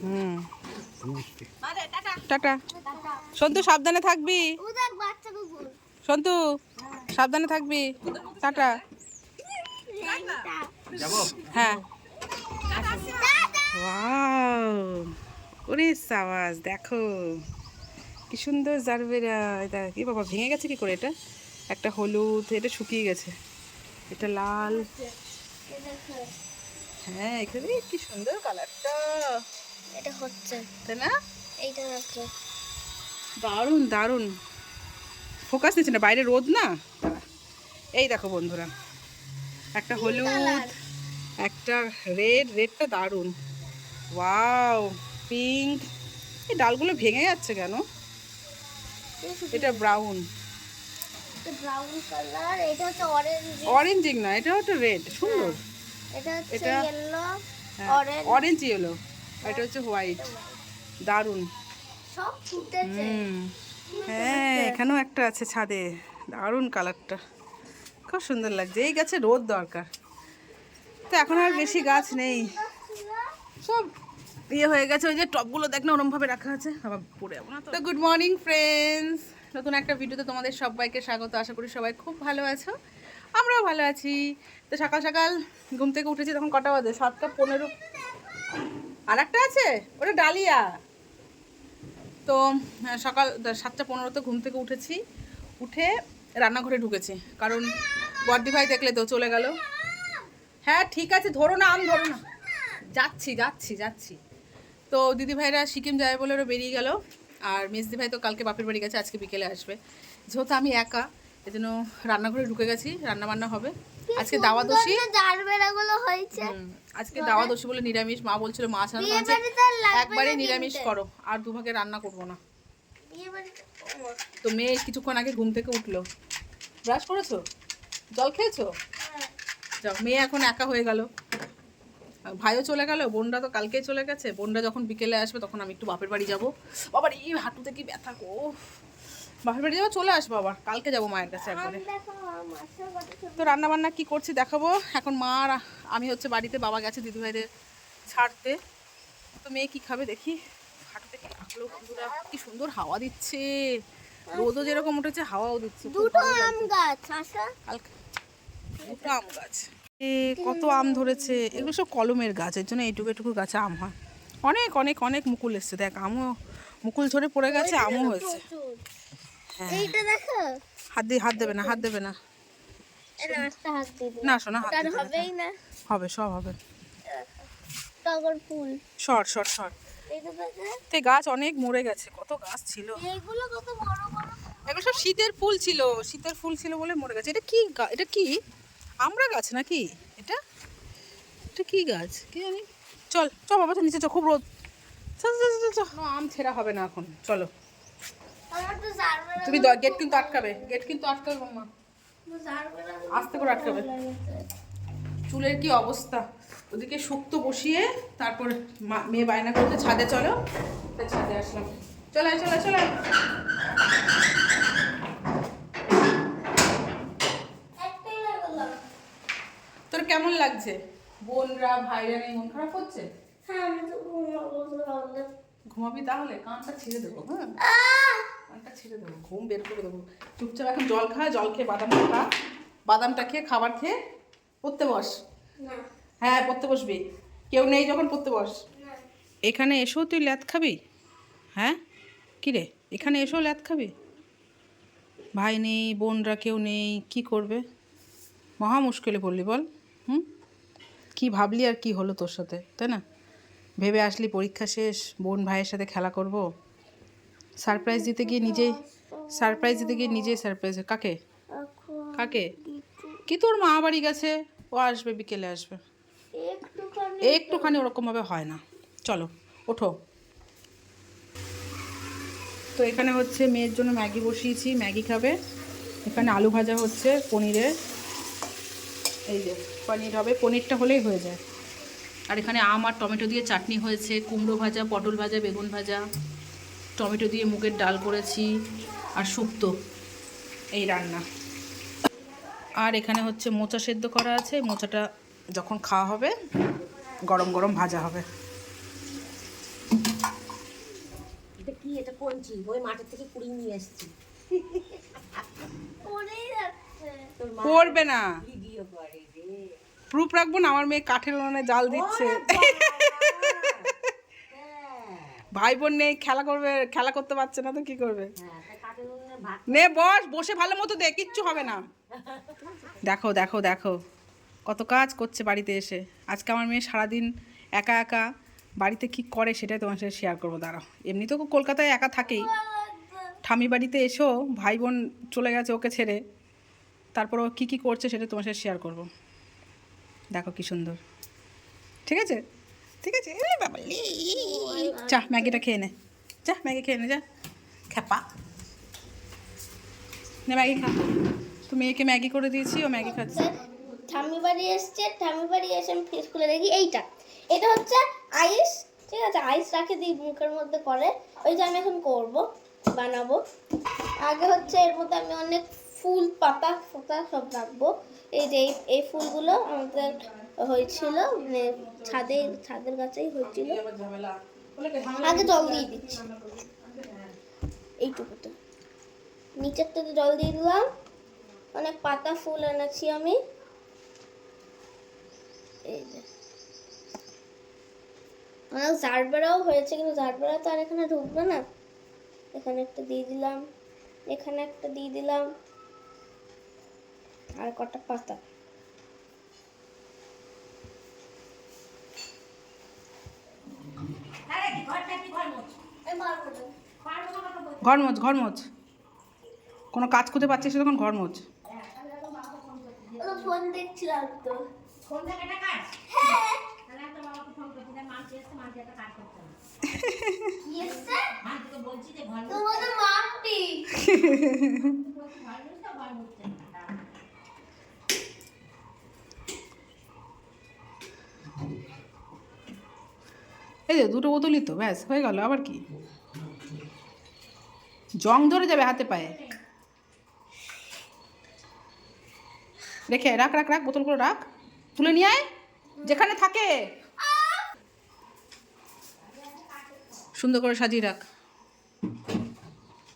হুম, tata. Santu সাবধানে থাকবি, সন্তু সাবধানে থাকবি, টাটা। হ্যাঁ, ওয়াও, ওরে সাবাস, দেখো কি সুন্দর জারবেরা। এটা কি বাবা, ভেঙে গেছে কি করে? এটা একটা হলুদ, এটা শুকিয়ে গেছে, এটা লাল। হ্যাঁ, এখানে কি সুন্দর কালারটা, এটা হচ্ছে তাই না? এইটা দেখো, দারুণ দারুণ। ফোকাস নিচ্ছে না, বাইরে রোদ না। এই দেখো বন্ধুরা, একটা হলুদ, একটা রেড, রেডটা দারুণ। Wow, pink. এই ডালগুলো ভেঙে যাচ্ছে কেন? এটা ব্রাউন। এটা ব্রাউন কালার, এটা হচ্ছে অরেঞ্জ, অরেঞ্জিং না, এটা হচ্ছে রেড, সুন্দর। এটা হচ্ছে এটা ইয়েলো, অরেঞ্জ, অরেঞ্জ ইয়েলো, এটা হচ্ছে হোয়াইট। দারুণ। সব ফুটেছে। হ্যাঁ, এখানেও একটা আছে ছাদে, দারুণ কালারটা, খুব সুন্দর লাগছে। এই গাছে রোদ দরকার, তো এখন আর বেশি গাছ নেই, সব ইয়ে হয়ে গেছে। ওই যে টবগুলো দেখ না, ওরমভাবে রাখা আছে, আবার পড়ে যাবো না তো। গুড মর্নিং ফ্রেন্ডস, নতুন একটা ভিডিওতে তোমাদের সবাইকে স্বাগত। আশা করি সবাই খুব ভালো আছো, আমরাও ভালো আছি। তো সকাল সকাল ঘুম থেকে উঠেছি, তখন কটা বাজে? 7:15। আর একটা আছে, ওটা ডালিয়া। তো সকাল 7:15 ঘুম থেকে উঠেছি, উঠে রান্নাঘরে ঢুকেছি, কারণ বর্দি ভাই দেখলে তো চলে গেল। হ্যাঁ ঠিক আছে, ধরো না, আম ধরো না, যাচ্ছি যাচ্ছি যাচ্ছি। তো দিদিভাইরা সিকিম যাবে বলে ওরা বেরিয়ে গেল, আর মেজদি ভাই তো কালকে বাপের বাড়ি গেছে, আজকে বিকেলে আসবে। যেহেতু আমি একা, এই জন্য রান্নাঘরে ঢুকে গেছি, রান্না বান্না হবে। আজকে দাওয়াদশী, আজকে দাওয়াদশী বলে নিরামিষ। মা বলছিল মাছ রান্না আছে, একবারে নিরামিষ করো, আর দুভাগে রান্না করবো না। তো মেয়ে কিছুক্ষণ আগে ঘুম থেকে উঠলো। ব্রাশ করেছো, জল খেয়েছো? যাও, মেয়ে এখন একা হয়ে গেল। ভাইও চলে গেল, বোনরা তো কালকেই চলে গেছে। বোনরা যখন বিকেলে আসবে তখন আমি একটু বাপের বাড়ি যাবো। বাবার এই হাঁটুতে কি ব্যথা গো, বাপের বাড়ি যাবো, চলে আসবো আবার কালকে যাবো মায়ের কাছে একবারে। তো রান্না বান্না কি করছি দেখাবো। এখন মা আর আমি হচ্ছে বাড়িতে, বাবা গেছে দিদিভাইদের ছাড়তে। তো মেয়ে কি খাবে দেখি। হাঁটুতে কি লাগলো বন্ধুরা, কি সুন্দর হাওয়া দিচ্ছে, রোদও যেরকম উঠেছে হাওয়াও দিচ্ছে। দুটো আম গাছ আছে, হালকা দুটো আম গাছ, কত আম ধরেছে। এগুলো সব কলমের গাছ, এর জন্য এইটুকু এটুকু গাছে আম হয়। অনেক অনেক অনেক মুকুল এসছে, দেখ আমও মুকুল ঝরে পড়ে গেছে, আমও হয়েছে। হ্যাঁ, এইটা দেখো, হাত দেবে না, হাত দেবে না, এটা একটা হাত দিবি না শোনা, হাত তার দিতে হবেই না, হবে, সব হবে। টগর ফুল, শর্ট শর্ট শর্ট। এইটা দেখো, তো গাছ অনেক মরে গেছে, কত গাছ ছিল। এইগুলো কত বড় বড়। এগুলো সব শীতের ফুল ছিল, শীতের ফুল ছিল বলে মরে গেছে। এটা কি এটা কি আমরা গাছ নাকি? এটা এটা কি গাছ কি জানি। চল চল বাবা, তো নিচে চল, খুব রোদ। চল চল চল চল, কোনো আম ছেঁড়া হবে না এখন, চলো। আমার তো জারবেরা, তুমি গেট কিন্তু আটকাবে, গেট কিন্তু আটকাবে মাম্মা, আস্তে করে আটকাবে। চুলের কি অবস্থা, ওদিকে শুক্তো বসিয়ে তারপর মেয়ে বায়না করতে ছাদে চলো, তাই ছাদে আসলাম। চলে চলে চলে। একটাই লাগালাম। তোর কেমন লাগছে? বোনরা ভাইরা নেই, মন খারাপ হচ্ছে? হ্যাঁ, আমি তো ঘুমাবো তাহলে। ঘুমাবি তাহলে? কানটা ছিঁড়ে দেবো, হ্যাঁ কানটা ছিঁড়ে দেবো, ঘুম বের করে দেবো। চুপচাপ এখন জল খা, জল খেয়ে বাদামটা খা, বাদামটা খেয়ে খাবার খেয়ে পড়তে বস। না হ্যাঁ পড়তে বসবি, কেউ নেই যখন পড়তে বস। না, এখানে এসেও তুই ল্যাদ খাবি? হ্যাঁ কী রে, এখানে এসেও ল্যাদ খাবি? ভাই নেই, বোনরা কেউ নেই, কি করবে? মহা মুশকিলে পড়লি বল। হুম, কি ভাবলি আর কি হলো তোর সাথে, তাই না? ভেবে আসলি পরীক্ষা শেষ, বোন ভাইয়ের সাথে খেলা করব, সারপ্রাইজ দিতে গিয়ে নিজেই সারপ্রাইজ। কাকে কাকে? কি তোর মা বাড়ি গেছে, ও আসবে, বিকেলে আসবে। একটুখানি ওরকমভাবে হয় না। চলো ওঠো। তো এখানে হচ্ছে মেয়ের জন্য ম্যাগি বসিয়েছি, ম্যাগি খাবে। এখানে আলু ভাজা হচ্ছে পনিরের, এই যে পনির হবে, পনিরটা হলেই হয়ে যায়। আর এখানে আম আর টমেটো দিয়ে চাটনি হয়েছে, কুমড়ো ভাজা, পটল ভাজা, বেগুন ভাজা, টমেটো দিয়ে মুগের ডাল করেছি, আর শুক্তো, এই রান্না। আর এখানে হচ্ছে মোচা সেদ্ধ করা আছে, মোচাটা যখন খাওয়া হবে গরম গরম ভাজা হবে। কঞ্চি ওই মাঠের থেকে কুড়িয়ে নিয়ে এসেছি। পড়েই যাচ্ছে। তোর মা পড়বে না, ভিডিও করে রে। প্রুফ রাখবো না, আমার মেয়ে কাঠের উনুনে জাল দিচ্ছে। ওরে বাবা! হ্যাঁ, ভাই বোন নেই, খেলা করবে, খেলা করতে পারছে না তো কি করবে। হ্যাঁ, তাই কাঠের উনুনে ভাত। নে বস, বসে ভালো মতো দে, কিচ্ছু হবে না। দেখো দেখো দেখো কত কাজ করছে বাড়িতে এসে। আজকে আমার মেয়ে সারাদিন একা একা বাড়িতে কি করে সেটাই তোমার সাথে শেয়ার করবো, দাঁড়াও। এমনি তো কলকাতায় একা থাকেই, ঠামি বাড়িতে এসেও ভাই বোন চলে গেছে ওকে ছেড়ে, তারপর ও কী কী করছে সেটা তোমার সাথে শেয়ার করবো। দেখো কি সুন্দর, ঠিক আছে ঠিক আছে। এ বাবা লি, চা ম্যাগিটা খেয়ে নে, যা ম্যাগি খেয়ে নে, যা খ্যাপা নে ম্যাগি খা। তো মেয়েকে ম্যাগি করে দিয়েছি, ও ম্যাগি খাচ্ছে। ঠাম্মি বাড়ি এসছে, ঠাম্মি বাড়ি এসে আমি ফ্রিজ খুলে দেখি এটা হচ্ছে আইস। ঠিক আছে, আইস রাখে দিই মুখের মধ্যে করে, ওই যে আমি এখন বানাবো। আগে হচ্ছে এর মধ্যে আমি অনেক ফুল পাতা ফোতা সব রাখবো। এই যে এই ফুলগুলো আমাদের হয়েছিল, মানে ছাদের গাছেই হয়েছিল। আগে জল দিয়ে দিচ্ছি এইটুকুতে, নিচেরটাতে জল দিয়ে দিলাম। অনেক পাতা ফুল এনেছি আমি। এই যে অনেক জারবেরাও হয়েছে, কিন্তু জারবেরা তো আর এখানে ঢুকবে না। এখানে একটা দিয়ে দিলাম, এখানে একটা দিয়ে দিলাম, আর কটা পাতা। আরে কি ঘরটা কি ঘর মোছ? ঘর মোচ, ঘর মোচ, কোনো কাজ করতে পারছিস না তখন ঘর মোচ। ফোন দেখছিলাম তো। ফোন থেকে একটা কাজ। হ্যাঁ, তাহলে একটা বাবাকে ফোন করছি, তাই মানছি এসছে, মানছি একটা কাজ করতে হবে। কি এসছে? মানছিকে বলছি যে ঘর মোছ। তোমাদের মাপটি। বলছি ঘর মোছ তো ঘর মুছছে না। এই যে দুটো বোতলই তো, ব্যাস হয়ে গেল, আবার কি। জং ধরে যাবে হাতে পায়ে। রেখে রাখ রাখ রাখ, বোতলগুলো রাখ, তুলে নিয়ে আয় যেখানে থাকে, সুন্দর করে সাজিয়ে রাখ।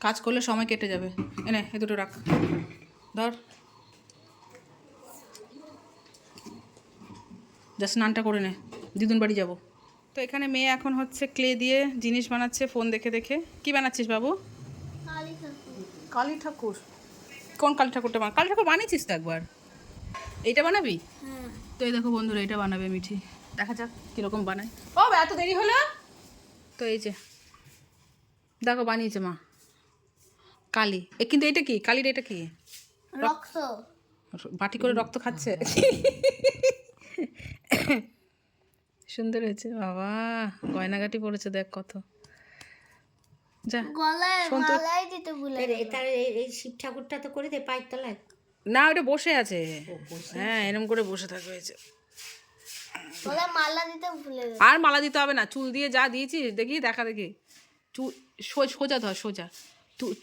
কাজ করলে সময় কেটে যাবে। এনে এ দুটো রাখ, ধর, যা স্নানটা করে নে, দিদুন বাড়ি যাবো। তো এখানে মেয়ে এখন হচ্ছে ক্লে দিয়ে জিনিস বানাচ্ছে ফোন দেখে দেখে। কি বানাচ্ছিস বাবু? কালী ঠাকুর। কোন কালী ঠাকুরটা কালী ঠাকুর বানিয়েছিস তো একবার, এইটা বানাবি? হ্যাঁ, তো এই দেখো বন্ধুরা, এটা বানাবে মিঠি, দেখা যাক কীরকম বানায়। ও এত দেরি হলো। তো এই যে দেখো বানিয়েছে মা কালী। কিন্তু এটা কি কালীর, এটা কি রক্ত। বাটি করে রক্ত খাচ্ছে। সুন্দর হয়েছে বাবা, গয়নাগাটি পড়েছে দেখ কত। যা গলায় শোন তো। মালাই দিতে ভুলে তাহলে এই শিব ঠাকুরটা তো করে দে পায়ের তলায়। না ওটা বসে আছে, হ্যাঁ এরম করে বসে থাকবে। হয়েছে, গলায় মালা দিতে ভুলে গেছে। আর মালা দিতে হবে না, চুল দিয়ে যা দিয়েছিস দেখি, দেখা দেখি, চুল সোজা ধর, সোজা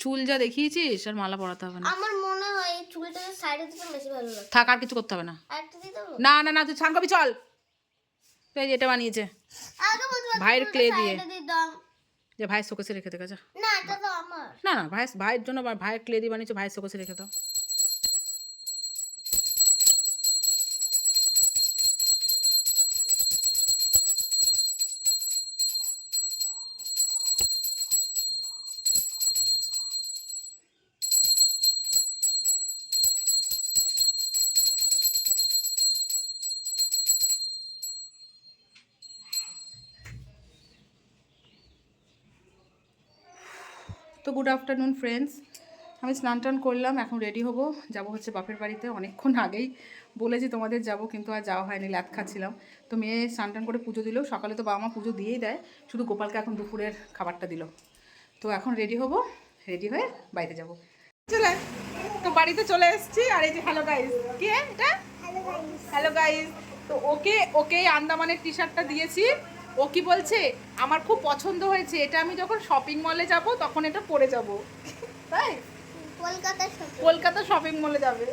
চুল যা দেখিয়েছিস, আর মালা পরাতে হবে না। আমার মনে হয় এই চুলটাকে সাইডে দিতে বেশি ভালো লাগে। থাক, আর কিছু করতে হবে না। আরেকটা দিয়ে দেবো? না না না, তুই স্নান করবি, চল। তো এই যে এটা বানিয়েছে আগে বলতে পারছি ভাইয়ের চুলটা clay দিয়ে। সাইডে দিতাম। যে ভাইয়ের শোকেসে রেখে দে, যা। না, এটা তো আমার। না না, ভাইয়ের জন্য ভাইয়ের ক্লে দিয়ে বানিয়েছে, ভাইয়ের শোকেসে রেখে দাও। তো গুড আফটারনুন ফ্রেন্ডস, আমি স্নান টান করলাম, এখন রেডি হব, যাব হচ্ছে বাপের বাড়িতে। অনেকক্ষণ আগেই বলেছি তোমাদের যাব, কিন্তু আর যাওয়া হয়নি, ল্যাদ খাচ্ছিলাম। তো মেয়ে স্নান টান করে পুজো দিল, সকালে তো বাবা মা পুজো দিয়েই দেয়, শুধু গোপালকে এখন দুপুরের খাবারটা দিল। তো এখন রেডি হব, রেডি হয়ে বাড়িতে যাব। চলে তো বাড়িতে চলে এসেছি। আর এই যে হ্যালো গাইস, কি এটা? Hello guys. তো ওকে আন্দামানের টি শার্টটা দিয়েছি। ও কি বলছে, আমার খুব পছন্দ হয়েছে, এটা আমি যখন শপিং মলে যাব তখন এটা পরে যাব। তাই কলকাতা শপিং মলে যাবে,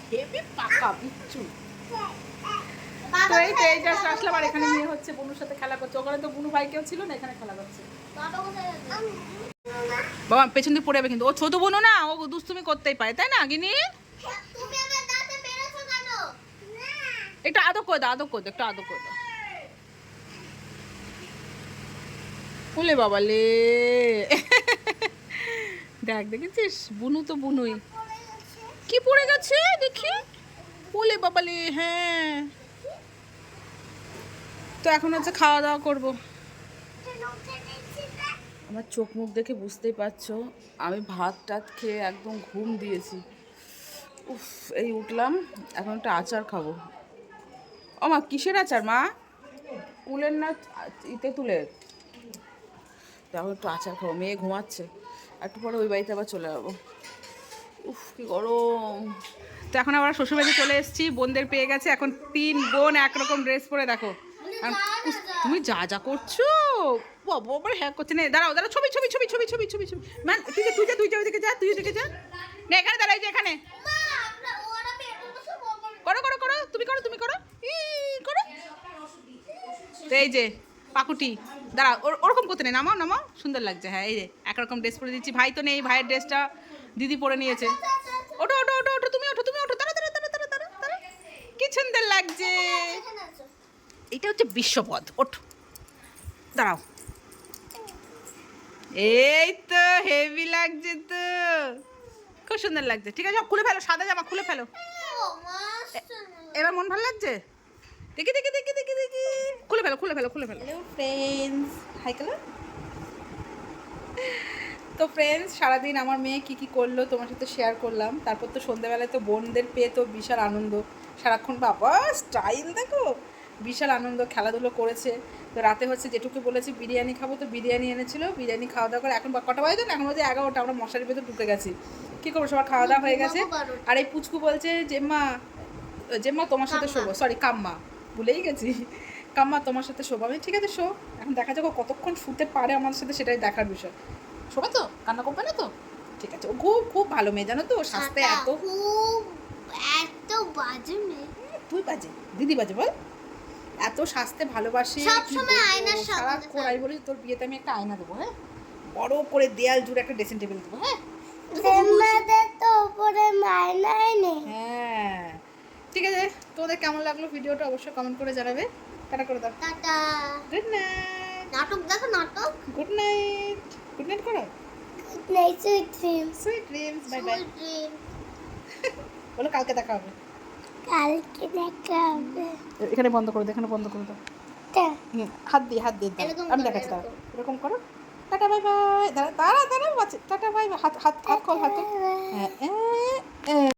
খেপে পাকা বিচ্ছু। তো এই তো এই জাস্ট আসলাম, আর এখানে নিয়ে হচ্ছে বুনুর সাথে খেলা করছে। ওখানে তো বুনু ভাই কেউ ছিল না, এখানে খেলা করছে। বাবা পেছন দিয়ে পড়ে যাবে কিন্তু, ও ছোট বোনও না, ও দুষ্টুমি করতেই পারে তাই না গিনি? তুমি আমার দাঁতে মেরেছো কেন? একটু আদর করে দাও, আদর করে দাও, একটু আদর করে দাও। ওলে বাবা লে দেখ, দেখেছিস বুনু তো বুনুই। কি পড়ে গেছে দেখি, ওলে বাবা লে। হ্যাঁ, তো এখন হচ্ছে খাওয়া দাওয়া করবো। আমার চোখ মুখ দেখে বুঝতেই পারছো আমি ভাত টাত খেয়ে একদম ঘুম দিয়েছি। উফ, এই উঠলাম, এখন একটা আচার খাবো। ও মা, কিসের আচার মা? কুলের না ইতে তুলের? এখন একটু আচার খাবো, মেয়ে ঘুমাচ্ছে, একটু পরে ওই বাড়িতে আবার চলে যাবো। উফ, কি গরম। তো এখন আবার শ্বশুরবাড়ি চলে এসেছি, বোনদের পেয়ে গেছে, এখন 3 বোন একরকম ড্রেস পরে দেখো। তুমি যা যা করছো বাবা, আবার হ্যাঁ করছে। না দাঁড়াও দাঁড়াও, ছবি ছবি ছবি ছবি ছবি ছবি ছবি। মান তুই যা, তুই যা, তুই যা, ওইদিকে যা, তুই ওইদিকে যা। না এখানে দাঁড়াই, যে এখানে করো করো করো, তুমি করো, তুমি করো, করো। তো এই যে পাকুটি, দাঁড়াও, ওরকম করতে নেই, নামাও নামাও, সুন্দর লাগছে। হ্যাঁ, এই যে একরকম ড্রেস পরে দিচ্ছি, ভাই তো নেই, ভাইয়ের ড্রেসটা দিদি পরে নিয়েছে। ওঠো ওঠো ওঠো ওঠো, তুমি ওঠো, তুমি ওঠো, তাড়া তাড়া তাড়া তাড়া তাড়া তাড়া। কি সুন্দর লাগছে। এটা হচ্ছে বিশ্বপদ, ওঠ, দাঁড়াও। এই তো হেভি লাগছে তো, খুব সুন্দর লাগছে। ঠিক আছে, সব খুলে ফেলো, সাদা জামা খুলে ফেলো। এবার মন ভালো লাগছে, দেখি দেখি দেখি দেখি দেখি, খুলে ফেলো খুলে ফেলো খুলে ফেলো। হ্যালো ফ্রেন্ডস, হাই কালো। তো ফ্রেন্ডস, সারাদিন আমার মেয়ে কি কি করলো তোমার সাথে শেয়ার করলাম। তারপর তো সন্ধ্যাবেলায় তো বোনদের পেয়ে তো বিশাল আনন্দ, সারাক্ষণ বাবা স্টাইল দেখো, বিশাল আনন্দ, খেলাধুলো করেছে। তো রাতে হচ্ছে যেটুকু বলেছি বিরিয়ানি খাবো, তো বিরিয়ানি এনেছিল, বিরিয়ানি খাওয়া দাওয়া করে এখন কটা বাজে না, এখন হচ্ছে 11টা, আমরা মশারির ভেতর ঢুকে গেছি। কী করবো, সবার খাওয়া দাওয়া হয়ে গেছে। আর এই পুচকু বলছে জেম্মা, জেম্মা তোমার সাথে শোবো, সরি কাম্মা, ভুলেই গেছি, কাম্মা তোমার সাথে শোবো। আমি ঠিক আছে শো, এখন দেখা যাক ও কতক্ষণ শুতে পারে আমার সাথে, সেটাই দেখার বিষয়। শোবে তো, কান্না করবে না তো? ঠিক আছে, ও খুব খুব ভালো মেয়ে জানো তো, স্বাস্থ্যে এত এত বাজে মেয়ে। তুই বাজে, দিদি বাজে বল, এত স্বাস্থ্যে ভালোবাসে। সবসময় আয়নার সামনে সারাক্ষণ আমি বলি তোর বিয়েতে আমি একটা আয়না দেবো, হ্যাঁ, বড় করে দেয়াল জুড়ে একটা ড্রেসিং টেবিল দেবো, হ্যাঁ। আমাদের তো উপরে মাইনাই নেই। হ্যাঁ, ঠিক আছে, তোদের কেমন লাগলো ভিডিওটা অবশ্যই কমেন্ট করে জানাবে। টাটা করে দাও, টাটা। Good night. নাটক দেখো, নাটক। গুড নাইট, গুড নাইট করো, good night, sweet dreams. Sweet dreams, bye bye. Sweet dream. বলো কালকে দেখা হবে। কালকে দেখা হবে। এখানে বন্ধ করে দাও, এখানে বন্ধ করে দাও। হাত দিয়ে হাত দিয়ে দাও, এরকম আমি করো, দেখাচ্ছি, দাও এরকম। এরকম করো। টাটা বাই বাই, দাঁড়া দাঁড়া দাঁড়া, টাটা বাই বাই, হাত হাত হাত কল, হাত কল। হ্যাঁ